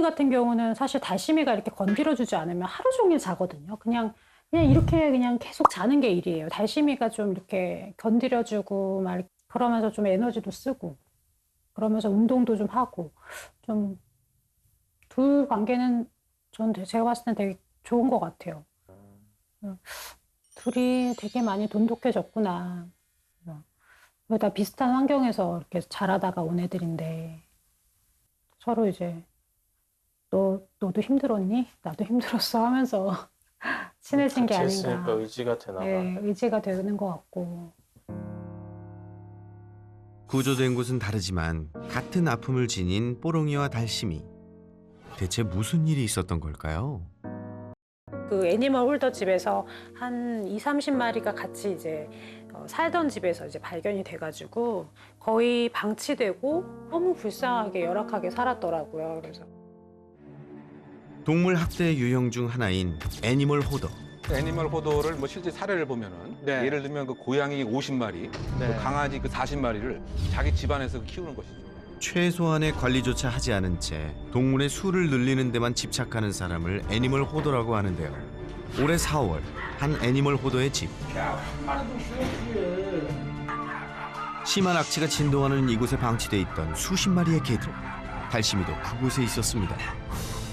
같은 경우는 사실 달심이가 이렇게 건드려주지 않으면 하루 종일 자거든요. 그냥 이렇게 그냥 계속 자는 게 일이에요. 달심이가 좀 이렇게 건드려주고 막 그러면서 좀 에너지도 쓰고 그러면서 운동도 좀 하고 좀 둘 관계는 제가 봤을 땐 되게 좋은 것 같아요. 둘이 되게 많이 돈독해졌구나. 다 비슷한 환경에서 이렇게 자라다가 온 애들인데 서로 이제 너도 힘들었니? 나도 힘들었어 하면서 친해진 게 같이 아닌가. 있으니까 의지가 되나 봐. 네, 의지가 되는 것 같고. 구조된 곳은 다르지만 같은 아픔을 지닌 뽀롱이와 달심이. 대체 무슨 일이 있었던 걸까요? 그 애니멀 홀더 집에서 한 2, 30마리가 같이 이제 살던 집에서 이제 발견이 돼가지고 거의 방치되고 너무 불쌍하게 열악하게 살았더라고요. 그래서 동물 학대 유형 중 하나인 애니멀 호더. 애니멀 호더를 뭐 실제 사례를 보면은 네. 예를 들면 그 고양이 50마리, 네. 그 강아지 그 40마리를 자기 집안에서 키우는 것이죠. 최소한의 관리조차 하지 않은 채 동물의 수를 늘리는 데만 집착하는 사람을 애니멀 호더라고 하는데요. 올해 4월 한 애니멀 호더의 집. 심한 악취가 진동하는 이곳에 방치돼 있던 수십 마리의 개들. 달심이도 그곳에 있었습니다.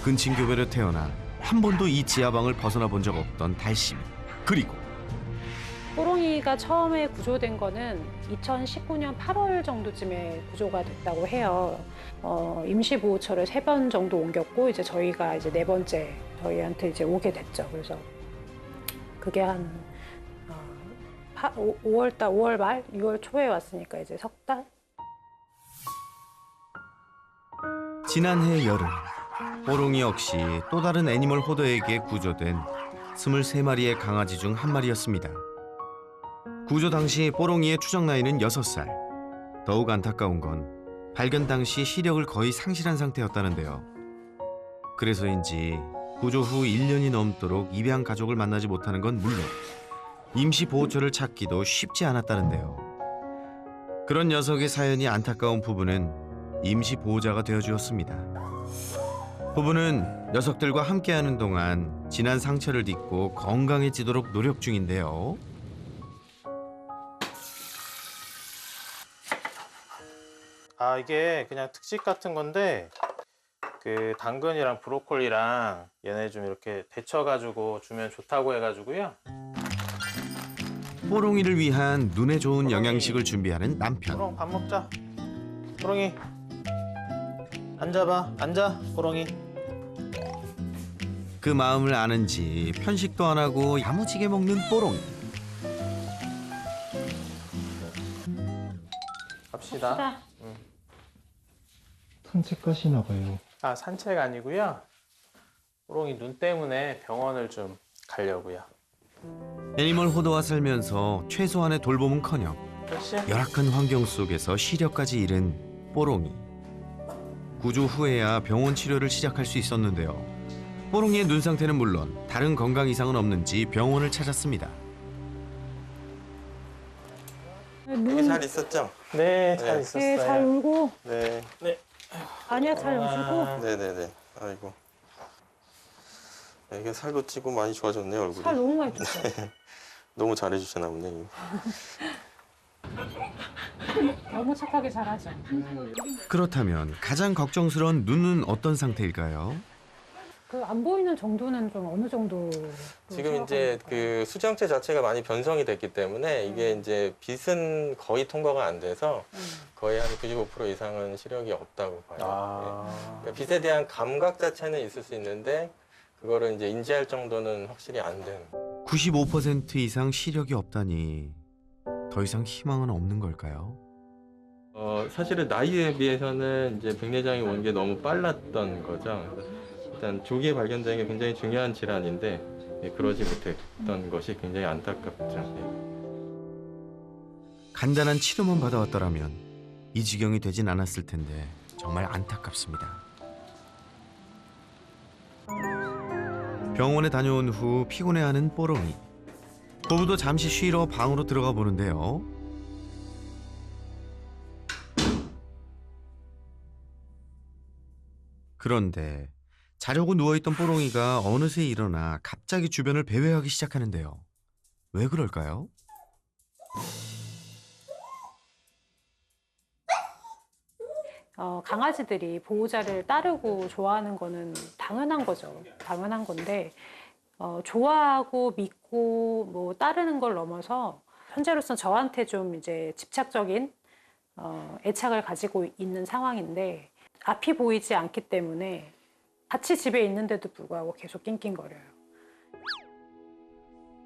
근친교배로 태어나 한 번도 이 지하방을 벗어나 본 적 없던 달심이. 그리고 뽀롱이가 처음에 구조된 거는 2019년 8월 정도쯤에 구조가 됐다고 해요. 임시보호처를 3번 정도 옮겼고 이제 저희가 이제 4번째 저희한테 이제 오게 됐죠. 그래서 그게 한 5월 말, 6월 초에 왔으니까 이제 석 달? 지난해 여름 뽀롱이 역시 또 다른 애니멀 호더에게 구조된 23마리의 강아지 중 한 마리였습니다. 구조 당시 뽀롱이의 추정 나이는 6살. 더욱 안타까운 건 발견 당시 시력을 거의 상실한 상태였다는데요. 그래서인지 구조 후 1년이 넘도록 입양 가족을 만나지 못하는 건 물론 임시 보호처를 찾기도 쉽지 않았다는데요. 그런 녀석의 사연이 안타까운 부부는 임시 보호자가 되어주었습니다. 부부는 녀석들과 함께하는 동안 진한 상처를 딛고 건강해지도록 노력 중인데요. 아, 이게 그냥 특식 같은 건데 그 당근이랑 브로콜리랑 얘네 좀 이렇게 데쳐가지고 주면 좋다고 해가지고요. 뽀롱이를 위한 눈에 좋은 영양식을 준비하는 남편. 뽀롱 밥 먹자. 뽀롱이 앉아봐. 앉아 뽀롱이. 그 마음을 아는지 편식도 안 하고 야무지게 먹는 뽀롱이. 갑시다. 산책 가시나 봐요. 아, 산책 아니고요. 뽀롱이 눈 때문에 병원을 좀 가려고요. 애니멀 호더와 살면서 최소한의 돌봄은커녕 그렇지? 열악한 환경 속에서 시력까지 잃은 뽀롱이. 구조 후에야 병원 치료를 시작할 수 있었는데요. 뽀롱이의 눈 상태는 물론 다른 건강 이상은 없는지 병원을 찾았습니다. 잘 있었죠? 네, 잘 네. 있었어요. 네, 잘 울고. 네. 아니야, 잘 웃고. 네네네. 아이고. 이게 살도 찌고 많이 좋아졌네요, 얼굴이. 살 너무 많이 쪘어요. 너무 잘해주시나 보네. 너무 착하게 잘하죠. 그렇다면 가장 걱정스러운 눈은 어떤 상태일까요? 그 안 보이는 정도는 좀 어느 정도? 지금 이제 그 수정체 자체가 많이 변성이 됐기 때문에 이게 이제 빛은 거의 통과가 안 돼서 거의 한 95% 이상은 시력이 없다고 봐요. 아. 그러니까 빛에 대한 감각 자체는 있을 수 있는데 그거를 이제 인지할 정도는 확실히 안 되는. 95% 이상 시력이 없다니 더 이상 희망은 없는 걸까요? 사실은 나이에 비해서는 이제 백내장이 온 게 너무 빨랐던 거죠. 그래서 일단 조기에 발견되는 게 굉장히 중요한 질환인데 그러지 못했던 것이 굉장히 안타깝죠. 간단한 치료만 받아왔더라면 이 지경이 되진 않았을 텐데 정말 안타깝습니다. 병원에 다녀온 후 피곤해하는 뽀롱이. 부부도 잠시 쉬러 방으로 들어가 보는데요. 그런데 자려고 누워있던 뽀롱이가 어느새 일어나 갑자기 주변을 배회하기 시작하는데요. 왜 그럴까요? 강아지들이 보호자를 따르고 좋아하는 거는 당연한 거죠. 당연한 건데 좋아하고 믿고 뭐 따르는 걸 넘어서 현재로서는 저한테 좀 이제 집착적인 애착을 가지고 있는 상황인데 앞이 보이지 않기 때문에 같이 집에 있는데도 불구하고 계속 낑낑거려요.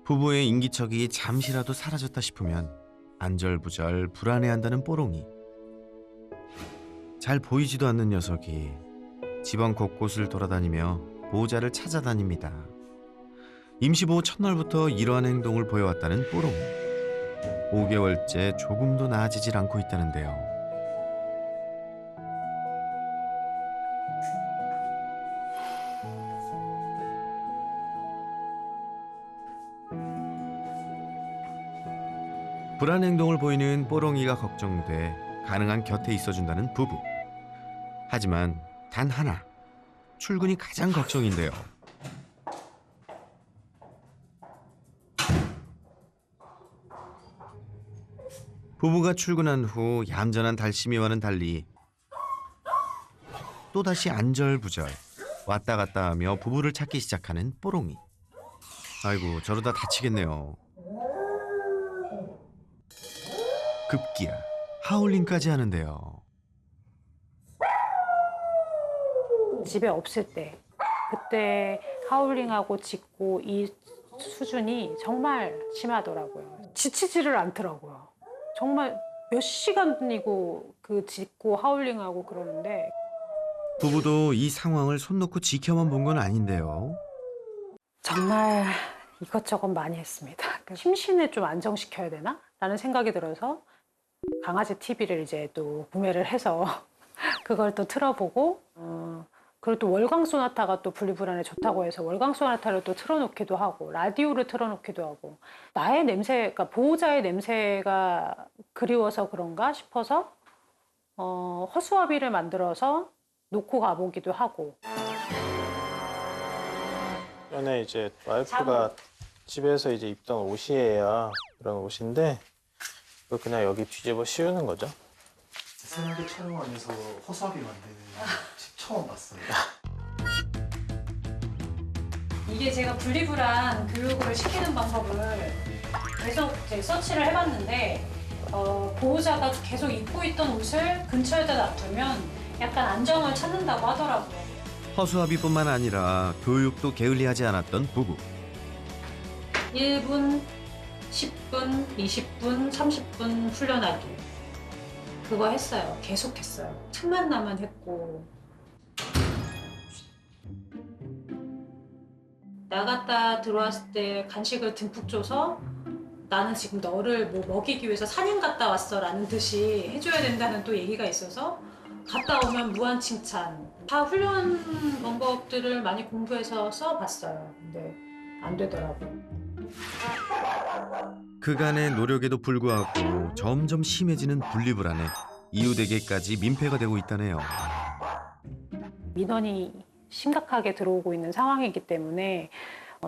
부부의 인기척이 잠시라도 사라졌다 싶으면 안절부절 불안해한다는 뽀롱이. 잘 보이지도 않는 녀석이 집안 곳곳을 돌아다니며 보호자를 찾아다닙니다. 임시보호 첫날부터 이러한 행동을 보여왔다는 뽀롱이. 5개월째 조금도 나아지질 않고 있다는데요. 불안 행동을 보이는 뽀롱이가 걱정돼 가능한 곁에 있어준다는 부부. 하지만 단 하나, 출근이 가장 걱정인데요. 부부가 출근한 후 얌전한 달심이와는 달리 또다시 안절부절 왔다 갔다 하며 부부를 찾기 시작하는 뽀롱이. 아이고, 저러다 다치겠네요. 급기야 하울링까지 하는데요. 집에 없을 때 그때 하울링하고 짖고 이 수준이 정말 심하더라고요. 지치지를 않더라고요. 정말 몇 시간이고 그 짖고 하울링하고 그러는데 부부도 이 상황을 손 놓고 지켜만 본 건 아닌데요. 정말 이것저것 많이 했습니다. 심신을 좀 안정시켜야 되나? 라는 생각이 들어서 강아지 TV를 이제 또 구매를 해서 그걸 또 틀어보고 그리고 또 월광 소나타가 또 분리불안에 좋다고 해서 월광 소나타를 또 틀어놓기도 하고 라디오를 틀어놓기도 하고 나의 냄새, 그러니까 보호자의 냄새가 그리워서 그런가 싶어서 허수아비를 만들어서 놓고 가보기도 하고. 전에 이제 와이프가 집에서 이제 입던 옷이에요. 그런 옷인데 그거 그냥 여기 뒤집어 씌우는 거죠. 생활계 촬영하면서 허수아비 만드는 집 처음 봤습니다. 이게 제가 분리불안 교육을 시키는 방법을 계속 이제 서치를 해봤는데 보호자가 계속 입고 있던 옷을 근처에다 놔두면 약간 안정을 찾는다고 하더라고요. 허수아비뿐만 아니라 교육도 게을리하지 않았던 부부. 1분, 10분, 20분, 30분 훈련하기. 그거 했어요. 계속 했어요. 첫 만나면 했고. 나갔다 들어왔을 때 간식을 듬뿍 줘서 나는 지금 너를 뭐 먹이기 위해서 사냥 갔다 왔어 라는 듯이 해줘야 된다는 또 얘기가 있어서 갔다 오면 무한 칭찬. 다 훈련 방법들을 많이 공부해서 써봤어요. 근데 안 되더라고요. 그간의 노력에도 불구하고 점점 심해지는 분리불안에 이웃에게까지 민폐가 되고 있다네요. 민원이 심각하게 들어오고 있는 상황이기 때문에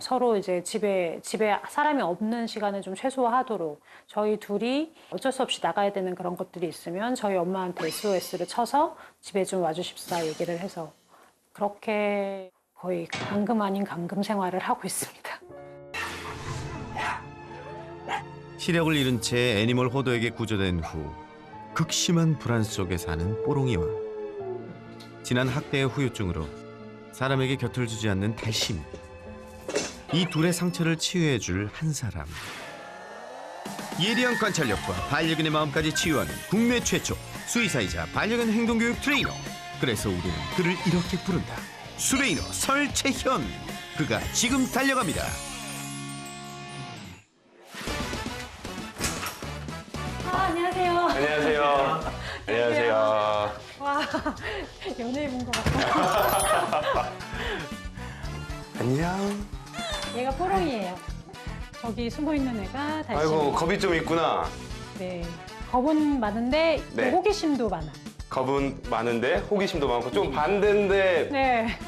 서로 이제 집에 사람이 없는 시간을 좀 최소화하도록 저희 둘이 어쩔 수 없이 나가야 되는 그런 것들이 있으면 저희 엄마한테 SOS를 쳐서 집에 좀 와주십사 얘기를 해서 그렇게 거의 감금 아닌 감금 생활을 하고 있습니다. 시력을 잃은 채 애니멀 호더에게 구조된 후 극심한 불안 속에 사는 뽀롱이와 지난 학대의 후유증으로 사람에게 곁을 주지 않는 달심. 이 둘의 상처를 치유해줄 한 사람. 예리한 관찰력과 반려견의 마음까지 치유하는 국내 최초 수의사이자 반려견 행동교육 트레이너. 그래서 우리는 그를 이렇게 부른다. 수레이너 설채현. 그가 지금 달려갑니다. 안녕하세요. 안녕하세요. 안녕하세요. 와, 연예인 본 것 같아요. 안녕. 얘가 뽀롱이에요. 저기 숨어 있는 애가 달심. 아이고, 겁이 좀 있구나. 네. 겁은 많은데 또 네. 호기심도 많아. 겁은 많은데 호기심도 많고 좀 반대인데 네.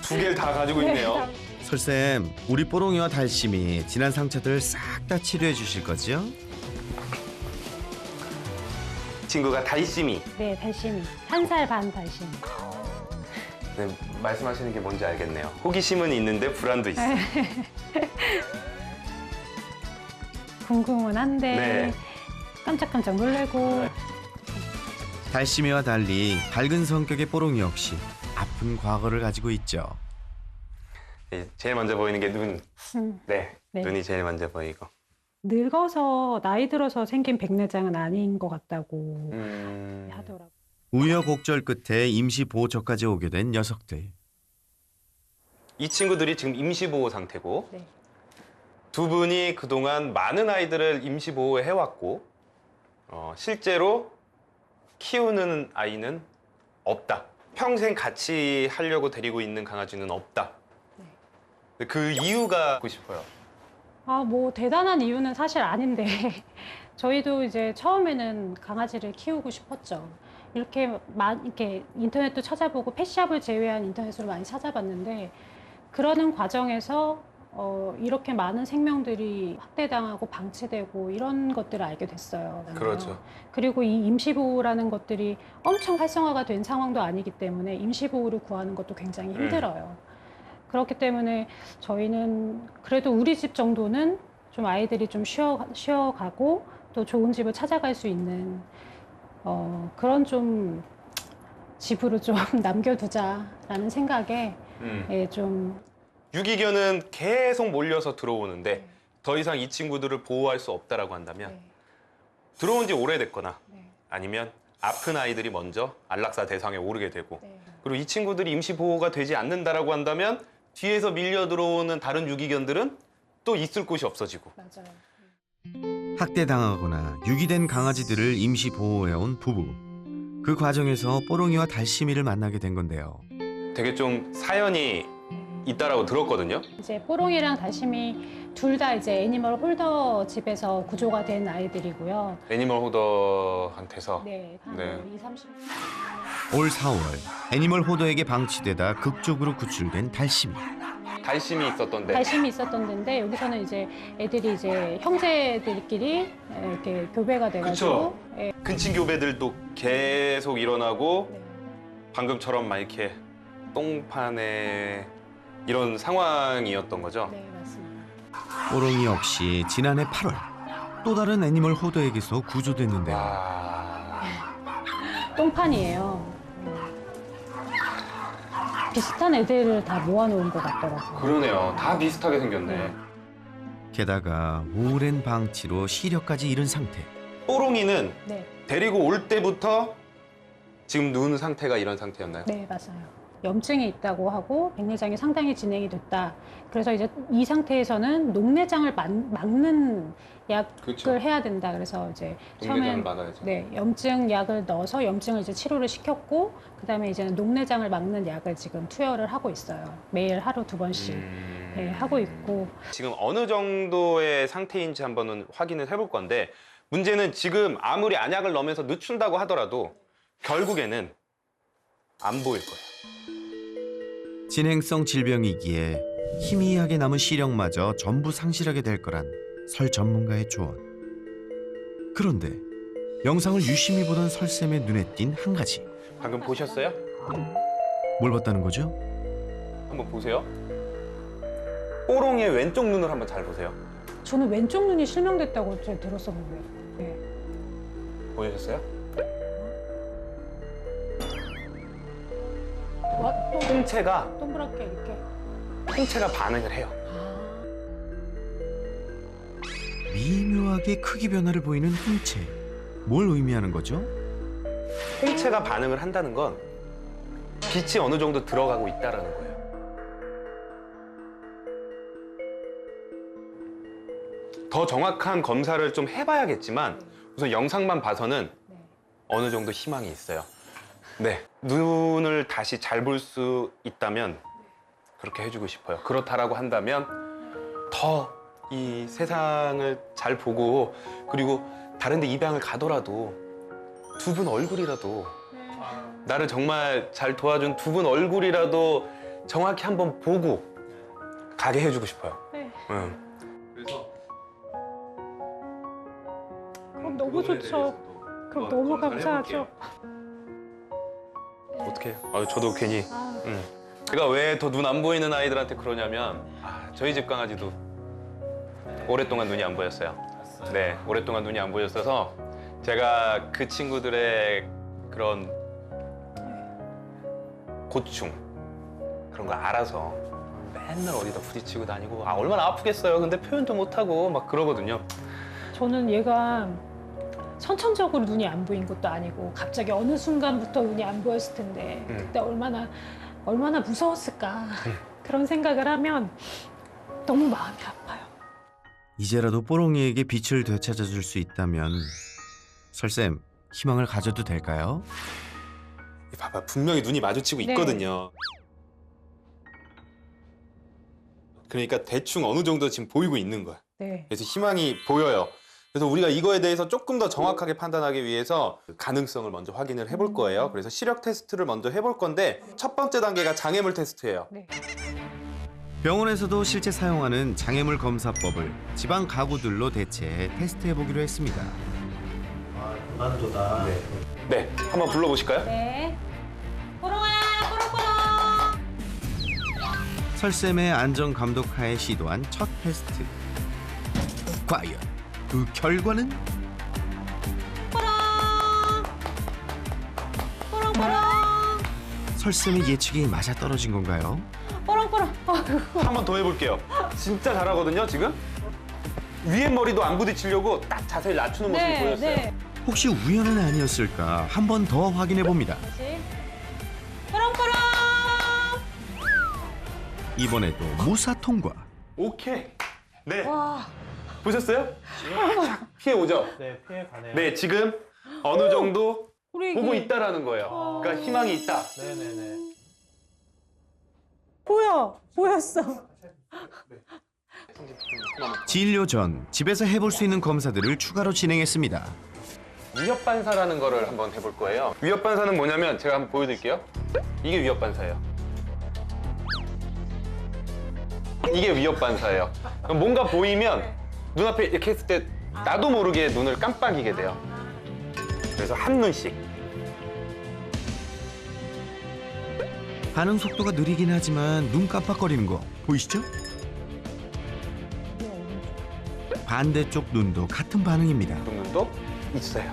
두 개를 다 가지고 있네요. 설쌤, 우리 뽀롱이와 달심이 지난 상처들 싹 다 치료해 주실 거죠? 친구가 달심이. 네, 달심이. 1살 반 달심이. 네, 말씀하시는 게 뭔지 알겠네요. 호기심은 있는데 불안도 있어요. 궁금은 한데 네. 깜짝깜짝 놀래고 달심이와 달리 밝은 성격의 뽀롱이 역시 아픈 과거를 가지고 있죠. 네, 제일 먼저 보이는 게 눈. 음, 네, 네. 눈이 제일 먼저 보이고. 늙어서 나이 들어서 생긴 백내장은 아닌 것 같다고 음, 하더라고요. 우여곡절 끝에 임시 보호처까지 오게 된 녀석들. 이 친구들이 지금 임시보호 상태고 네. 두 분이 그동안 많은 아이들을 임시보호해 왔고 실제로 키우는 아이는 없다. 평생 같이 하려고 데리고 있는 강아지는 없다. 근데 그 이유가 듣고 싶어요. 아, 뭐 대단한 이유는 사실 아닌데 저희도 이제 처음에는 강아지를 키우고 싶었죠. 이렇게 인터넷도 찾아보고 펫샵을 제외한 인터넷으로 많이 찾아봤는데 그러는 과정에서 이렇게 많은 생명들이 학대당하고 방치되고 이런 것들을 알게 됐어요. 나는. 그렇죠. 그리고 이 임시보호라는 것들이 엄청 활성화가 된 상황도 아니기 때문에 임시보호를 구하는 것도 굉장히 힘들어요. 그렇기 때문에 저희는 그래도 우리 집 정도는 좀 아이들이 좀 쉬어가고 또 좋은 집을 찾아갈 수 있는 그런 좀 집으로 좀 남겨두자라는 생각에 예, 좀 유기견은 계속 몰려서 들어오는데 네. 더 이상 이 친구들을 보호할 수 없다라고 한다면 네, 들어온 지 오래됐거나 네, 아니면 아픈 아이들이 먼저 안락사 대상에 오르게 되고 네. 그리고 이 친구들이 임시보호가 되지 않는다라고 한다면 뒤에서 밀려 들어오는 다른 유기견들은 또 있을 곳이 없어지고 맞아요. 학대당하거나 유기된 강아지들을 임시 보호해온 부부. 그 과정에서 뽀롱이와 달심이를 만나게 된 건데요. 되게 좀 사연이 있다라고 들었거든요. 이제 뽀롱이랑 달심이 둘 다 이제 애니멀 홀더 집에서 구조가 된 아이들이고요. 애니멀 호더한테서 네, 한 네. 2, 30. 올 4월 애니멀 호더에게 방치되다 극적으로 구출된 달심이. 달심이 있었던데 달심이 있었던 데인데 여기서는 이제 애들이 이제 형제들끼리 이렇게 교배가 돼가지고 예, 근친 교배들도 계속 일어나고 네. 방금처럼 막 이렇게 똥판에 이런 상황이었던 거죠. 네, 맞습니다. 뽀롱이 역시 지난해 8월 또 다른 애니멀 호더에게서 구조됐는데요. 와... 똥판이에요. 비슷한 애들을 다 모아놓은 것 같더라고요. 그러네요. 다 비슷하게 생겼네. 게다가 오랜 방치로 시력까지 잃은 상태. 뽀롱이는 네, 데리고 올 때부터 지금 눈 상태가 이런 상태였나요? 네, 맞아요. 염증이 있다고 하고 백내장이 상당히 진행이 됐다. 그래서 이제 이 상태에서는 녹내장을 막는 약을 그쵸. 해야 된다. 그래서 이제 녹내장을 처음엔 막아야죠. 네, 염증 약을 넣어서 염증을 이제 치료를 시켰고 그다음에 이제는 녹내장을 막는 약을 지금 투여를 하고 있어요. 매일 하루 2번씩 네, 하고 있고. 지금 어느 정도의 상태인지 한번 확인을 해볼 건데 문제는 지금 아무리 안약을 넣으면서 늦춘다고 하더라도 결국에는 안 보일 거예요. 진행성 질병이기에 희미하게 남은 시력마저 전부 상실하게 될 거란 설 전문가의 조언. 그런데 영상을 유심히 보던 설쌤의 눈에 띈 한 가지. 방금 보셨어요? 뭘 봤다는 거죠? 한번 보세요. 뽀롱이의 왼쪽 눈을 한번 잘 보세요. 저는 왼쪽 눈이 실명됐다고 제가 들었었는데. 네. 보셨어요? 와, 홍채가 동그랗게 이렇게. 홍채가 반응을 해요. 아, 미묘하게 크기 변화를 보이는 홍채. 뭘 의미하는 거죠? 홍채가 반응을 한다는 건 빛이 어느 정도 들어가고 있다라는 거예요. 더 정확한 검사를 좀 해봐야겠지만 우선 영상만 봐서는 네. 어느 정도 희망이 있어요. 네, 눈을 다시 잘 볼 수 있다면 그렇게 해주고 싶어요. 그렇다라고 한다면 더 이 세상을 잘 보고 그리고 다른 데 입양을 가더라도 두 분 얼굴이라도 나를 정말 잘 도와준 두 분 얼굴이라도 정확히 한번 보고 가게 해주고 싶어요. 네. 응. 그래서 그럼 너무 좋죠. 그럼 너무 감사하죠. 어떻게? 저도 괜히. 아, 제가 왜 더 눈 안 보이는 아이들한테 그러냐면 저희 집 강아지도 오랫동안 눈이 안 보였어요. 네, 오랫동안 눈이 안 보였어서 제가 그 친구들의 그런 고충 그런 걸 알아서 맨날 어디다 부딪히고 다니고 얼마나 아프겠어요. 근데 표현도 못하고 막 그러거든요. 저는 얘가 선천적으로 눈이 안 보인 것도 아니고 갑자기 어느 순간부터 눈이 안 보였을 텐데 그때 얼마나 무서웠을까 그런 생각을 하면 너무 마음이 아파요. 이제라도 뽀롱이에게 빛을 되찾아줄 수 있다면 설쌤 희망을 가져도 될까요? 봐봐, 분명히 눈이 마주치고 네. 있거든요. 그러니까 대충 어느 정도 지금 보이고 있는 거야. 네. 그래서 희망이 보여요. 그래서 우리가 이거에 대해서 조금 더 정확하게 판단하기 위해서 가능성을 먼저 확인을 해볼 거예요. 그래서 시력 테스트를 먼저 해볼 건데 첫 번째 단계가 장애물 테스트예요. 네. 병원에서도 실제 사용하는 장애물 검사법을 지방 가구들로 대체해 테스트해보기로 했습니다. 무난도다. 네, 한번 불러보실까요? 네. 뽀롱아, 뽀롱뽀롱. 설쌤의 안전 감독하에 시도한 첫 테스트. 과연 그 결과는? 뽀롱뽀롱. 설쌤의 예측이 맞아 떨어진 건가요? 뽀롱뽀롱. 한 번 더 해볼게요. 진짜 잘하거든요, 지금? 위에 머리도 안 부딪히려고 딱 자세히 낮추는 모습이 네, 보였어요. 네. 혹시 우연은 아니었을까? 한 번 더 확인해 봅니다. 다시. 뽀롱뽀롱. 이번에도 무사 통과. 오케이. 네. 와. 보셨어요? 피해 오죠? 네, 피해 가네요. 네, 지금 어느 정도 우리 보고 이게 있다라는 거예요. 그러니까 희망이 있다. 네네네. 보였어. 진료 전 집에서 해볼 수 있는 검사들을 추가로 진행했습니다. 위협 반사라는 거를 한번 해볼 거예요. 위협 반사는 뭐냐면 제가 한번 보여드릴게요. 이게 위협 반사예요. 이게 위협 반사예요. 그럼 뭔가 보이면 눈앞에 이렇게 했을 때 나도 모르게 눈을 깜빡이게 돼요. 그래서 한 눈씩. 반응 속도가 느리긴 하지만 눈 깜빡거리는 거 보이시죠? 반대쪽 눈도 같은 반응입니다. 눈도 있어요.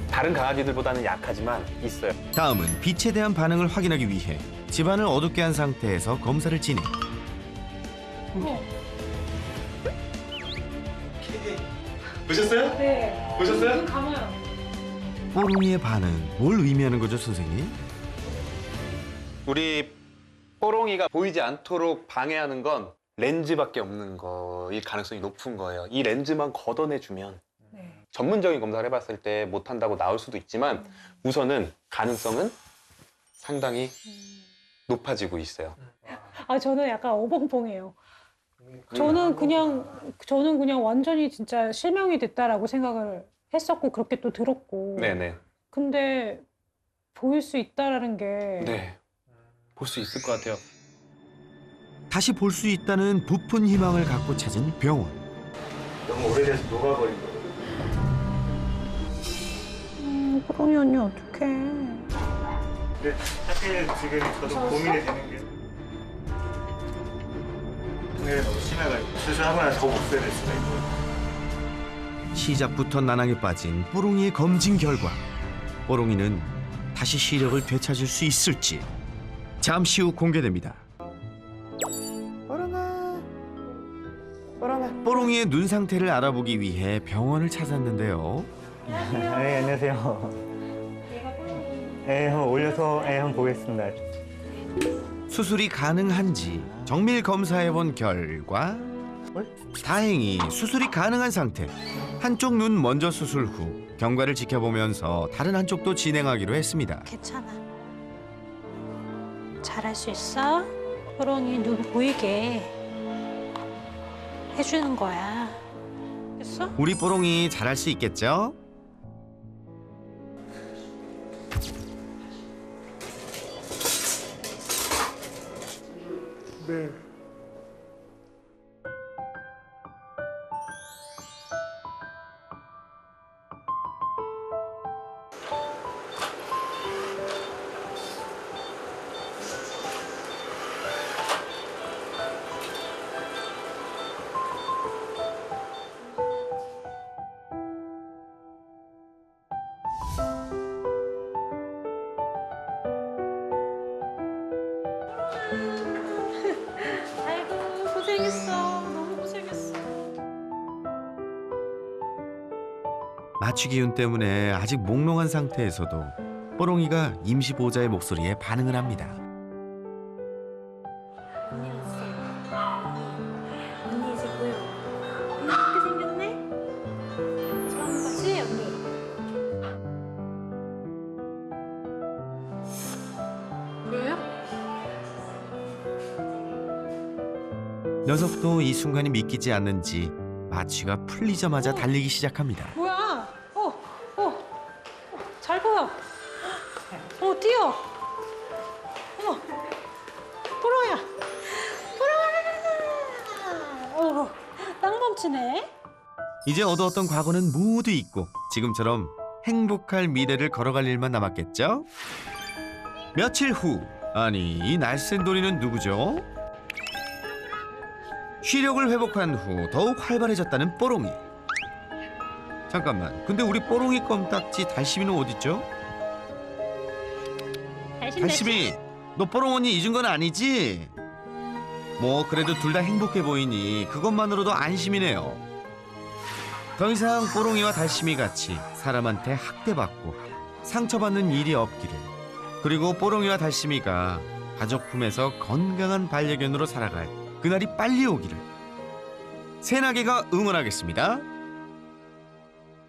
다른 강아지들보다는 약하지만 있어요. 다음은 빛에 대한 반응을 확인하기 위해 집안을 어둡게 한 상태에서 검사를 진행. 보셨어요? 네. 보셨어요? 눈 감아요. 뽀롱이의 반응 뭘 의미하는 거죠, 선생님? 우리 뽀롱이가 보이지 않도록 방해하는 건 렌즈밖에 없는 거일 가능성이 높은 거예요. 이 렌즈만 걷어내주면 네. 전문적인 검사를 해봤을 때 못한다고 나올 수도 있지만 우선은 가능성은 상당히 높아지고 있어요. 아, 저는 약간 어벙벙해요. 저는 그냥 완전히 진짜 실명이 됐다라고 생각을 했었고 그렇게 또 들었고. 네네. 근데 보일 수 있다라는 게 네. 볼 수 있을 것 같아요. 다시 볼 수 있다는 부푼 희망을 갖고 찾은 병원. 너무 오래돼서 녹아버린 거예요. 뽀롱이 언니 어떡해. 근데 사실 지금 저도 고민이 되는 게 통해가 너무 심해가지고 수술하고 나서 더 못 써야 될 수가 있고. 시작부터 난항에 빠진 뽀롱이의 검진 결과. 뽀롱이는 다시 시력을 되찾을 수 있을지 잠시 후 공개됩니다. 뽀롱이의 눈 상태를 알아보기 위해 병원을 찾았는데요. 네, 안녕하세요. 네, 한번 올려서 한번 보겠습니다. 수술이 가능한지 정밀 검사해본 결과 다행히 수술이 가능한 상태. 한쪽 눈 먼저 수술 후 경과를 지켜보면서 다른 한쪽도 진행하기로 했습니다. 괜찮아. 잘할 수 있어. 뽀롱이 눈 보이게 해주는 거야. 됐어? 우리 뽀롱이 잘할 수 있겠죠? 네. 아이고 고생했어. 너무 고생했어. 마취 기운 때문에 아직 몽롱한 상태에서도 뽀롱이가 임시 보호자의 목소리에 반응을 합니다. 언니 이제 보여. 언니 이렇게 생겼네? 처음 봤지 언니? 보여요? 녀석도 이 순간이 믿기지 않는지 마취가 풀리자마자 달리기 시작합니다. 뭐야? 잘 보여. 뛰어. 어머, 보로야. 땅 멈추네. 이제 얻어왔던 과거는 모두 잊고 지금처럼 행복할 미래를 걸어갈 일만 남았겠죠? 며칠 후, 아니 이 날쌘 도리는 누구죠? 시력을 회복한 후 더욱 활발해졌다는 뽀롱이. 잠깐만, 근데 우리 뽀롱이 껌딱지 달심이는 어딨죠? 달심이, 너 뽀롱 언니 잊은 건 아니지? 뭐 그래도 둘 다 행복해 보이니 그것만으로도 안심이네요. 더 이상 뽀롱이와 달심이 같이 사람한테 학대받고 상처받는 일이 없기를, 그리고 뽀롱이와 달심이가 가족 품에서 건강한 반려견으로 살아갈 그날이 빨리 오기를 새나개가 응원하겠습니다.